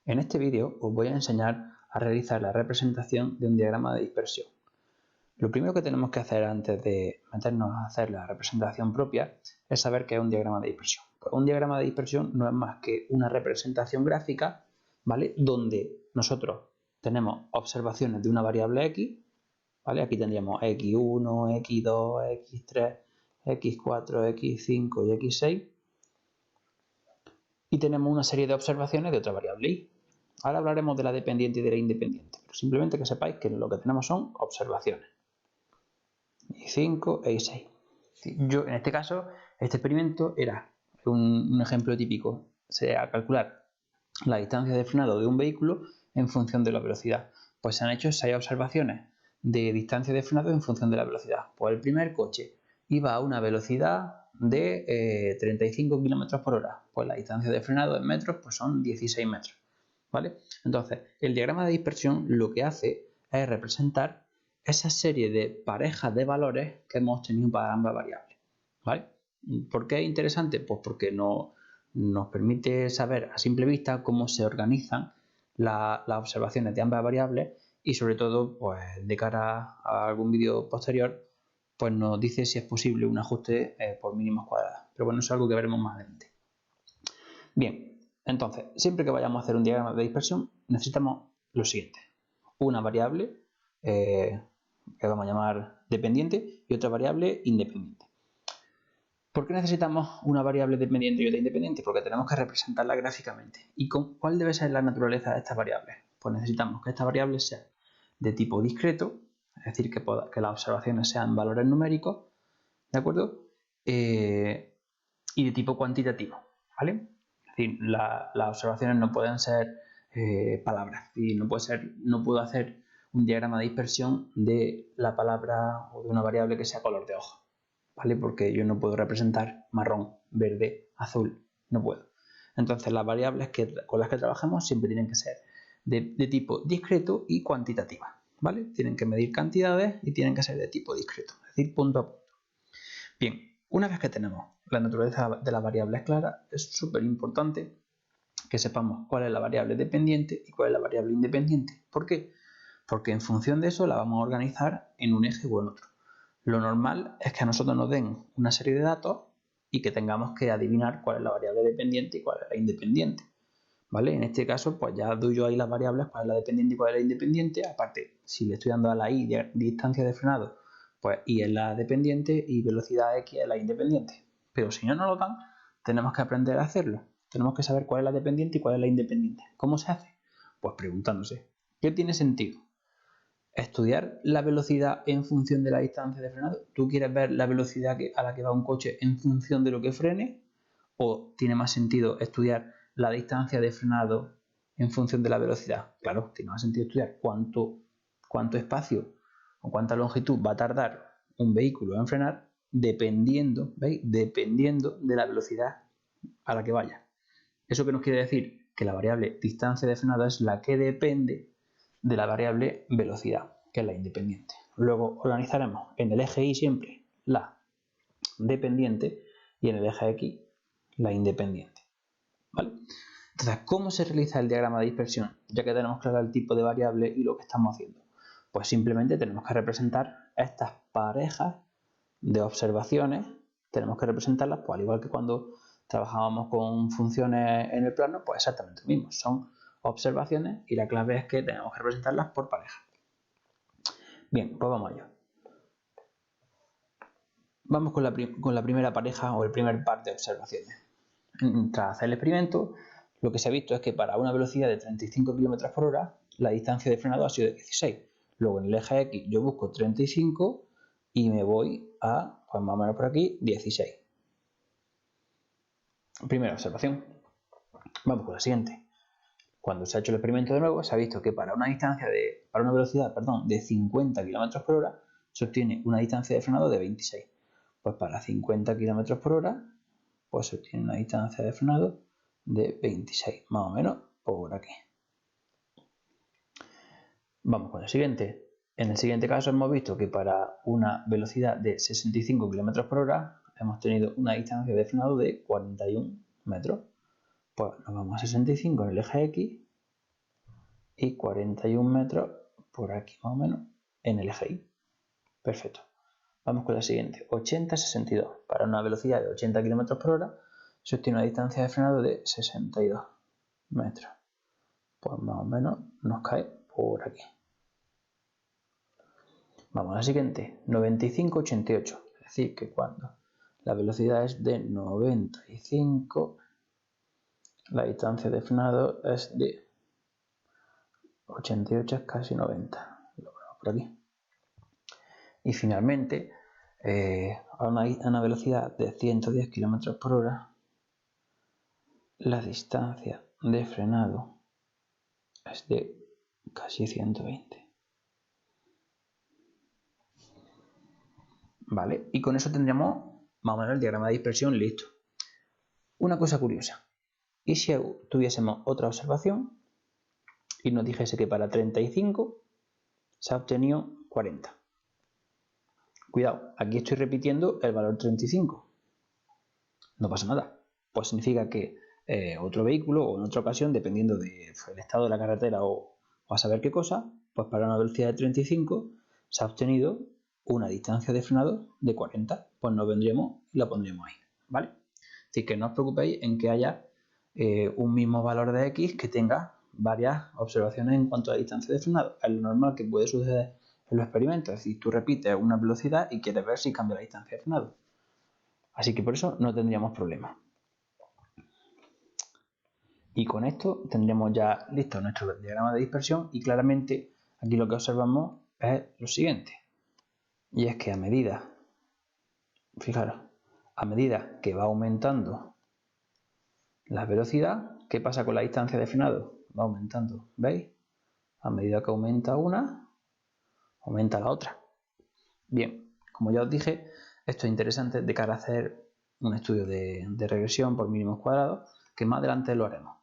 En este vídeo os voy a enseñar a realizar la representación de un diagrama de dispersión. Lo primero que tenemos que hacer antes de meternos a hacer la representación propia es saber qué es un diagrama de dispersión. Pues un diagrama de dispersión no es más que una representación gráfica, ¿vale?, donde nosotros tenemos observaciones de una variable x, ¿vale? Aquí tendríamos x1, x2, x3, x4, x5 y x6. Y tenemos una serie de observaciones de otra variable y. Ahora hablaremos de la dependiente y de la independiente, pero simplemente que sepáis que lo que tenemos son observaciones. Y5 e Y6. Yo, en este caso, este experimento era un ejemplo típico. Sea calcular la distancia de frenado de un vehículo en función de la velocidad. Pues se han hecho 6 observaciones de distancia de frenado en función de la velocidad. Pues el primer coche iba a una velocidad de 35 km por hora. Pues la distancia de frenado en metros pues son 16 metros. ¿Vale? Entonces, el diagrama de dispersión lo que hace es representar esa serie de parejas de valores que hemos tenido para ambas variables. ¿Vale? ¿Por qué es interesante? Pues porque nos permite saber a simple vista cómo se organizan las observaciones de ambas variables y sobre todo, pues de cara a algún vídeo posterior, pues nos dice si es posible un ajuste por mínimos cuadrados. Pero bueno, eso es algo que veremos más adelante. Bien, entonces, siempre que vayamos a hacer un diagrama de dispersión, necesitamos lo siguiente. Una variable que vamos a llamar dependiente y otra variable independiente. ¿Por qué necesitamos una variable dependiente y otra independiente? Porque tenemos que representarla gráficamente. ¿Y cuál debe ser la naturaleza de estas variables? Pues necesitamos que estas variables sean de tipo discreto, es decir, que las observaciones sean valores numéricos, ¿de acuerdo? Y de tipo cuantitativo, ¿vale? Es decir, las observaciones no pueden ser palabras. Y no puedo hacer un diagrama de dispersión de la palabra o de una variable que sea color de hoja, ¿vale? Porque yo no puedo representar marrón, verde, azul, no puedo. Entonces las variables con las que trabajamos siempre tienen que ser de tipo discreto y cuantitativa, ¿vale? Tienen que medir cantidades y tienen que ser de tipo discreto, es decir, punto a punto. Bien, una vez que tenemos la naturaleza de las variables clara, es súper importante que sepamos cuál es la variable dependiente y cuál es la variable independiente. ¿Por qué? Porque en función de eso la vamos a organizar en un eje o en otro. Lo normal es que a nosotros nos den una serie de datos y que tengamos que adivinar cuál es la variable dependiente y cuál es la independiente, ¿vale? En este caso, pues ya doy yo ahí las variables, cuál es la dependiente y cuál es la independiente. Aparte, si le estoy dando a la y distancia de frenado, pues y es la dependiente y velocidad x es la independiente. Pero si no nos lo dan, tenemos que aprender a hacerlo. Tenemos que saber cuál es la dependiente y cuál es la independiente. ¿Cómo se hace? Pues preguntándose. ¿Qué tiene sentido? ¿Estudiar la velocidad en función de la distancia de frenado? ¿Tú quieres ver la velocidad a la que va un coche en función de lo que frene? ¿O tiene más sentido estudiar la distancia de frenado en función de la velocidad? Claro, tiene más sentido estudiar cuánto espacio o cuánta longitud va a tardar un vehículo en frenar dependiendo, ¿veis? Dependiendo de la velocidad a la que vaya. ¿Eso qué nos quiere decir? Que la variable distancia de frenado es la que depende de la variable velocidad, que es la independiente. Luego organizaremos en el eje Y siempre la dependiente y en el eje X la independiente, ¿vale? Entonces, ¿cómo se realiza el diagrama de dispersión? Ya que tenemos claro el tipo de variable y lo que estamos haciendo. Pues simplemente tenemos que representar estas parejas de observaciones, tenemos que representarlas, pues al igual que cuando trabajábamos con funciones en el plano, pues exactamente lo mismo. Son observaciones y la clave es que tenemos que representarlas por pareja. Bien, pues vamos allá. Vamos con la primera pareja o el primer par de observaciones. Tras hacer el experimento, lo que se ha visto es que para una velocidad de 35 km por hora, la distancia de frenado ha sido de 16. Luego en el eje X yo busco 35 y me voy a, pues más o menos por aquí, 16. Primera observación. Vamos con la siguiente. Cuando se ha hecho el experimento de nuevo, se ha visto que para una velocidad de 50 km por hora, se obtiene una distancia de frenado de 26. Pues para 50 km por hora, pues se obtiene una distancia de frenado de 26, más o menos por aquí. Vamos con el siguiente. En el siguiente caso hemos visto que para una velocidad de 65 km por hora hemos tenido una distancia de frenado de 41 metros. Pues nos vamos a 65 en el eje X y 41 metros por aquí más o menos en el eje Y. Perfecto. Vamos con la siguiente. 80-62. Para una velocidad de 80 km por hora se obtiene una distancia de frenado de 62 metros. Pues más o menos nos cae por aquí. Vamos a la siguiente. 95-88. Es decir, que cuando la velocidad es de 95, la distancia de frenado es de 88, es casi 90. Lo ponemos por aquí. Y finalmente, a una velocidad de 110 km por hora, la distancia de frenado es de casi 120. ¿Vale? Y con eso tendríamos más o menos el diagrama de dispersión listo. Una cosa curiosa. ¿Y si tuviésemos otra observación y nos dijese que para 35 se ha obtenido 40? Cuidado, aquí estoy repitiendo el valor 35. No pasa nada. Pues significa que otro vehículo o en otra ocasión, dependiendo del estado de la carretera o a saber qué cosa, pues para una velocidad de 35 se ha obtenido una distancia de frenado de 40. Pues nos vendríamos y la pondríamos ahí, ¿vale? Así que no os preocupéis en que haya un mismo valor de X que tenga varias observaciones en cuanto a la distancia de frenado. Es lo normal que puede suceder en los experimentos, es decir, tú repites una velocidad y quieres ver si cambia la distancia de frenado. Así que por eso no tendríamos problema. Y con esto tendremos ya listo nuestro diagrama de dispersión y claramente aquí lo que observamos es lo siguiente. Y es que a medida, fijaros, a medida que va aumentando la velocidad, ¿qué pasa con la distancia de frenado? Va aumentando, ¿veis? A medida que aumenta una, aumenta la otra. Bien, como ya os dije, esto es interesante de cara a hacer un estudio de regresión por mínimos cuadrados, que más adelante lo haremos.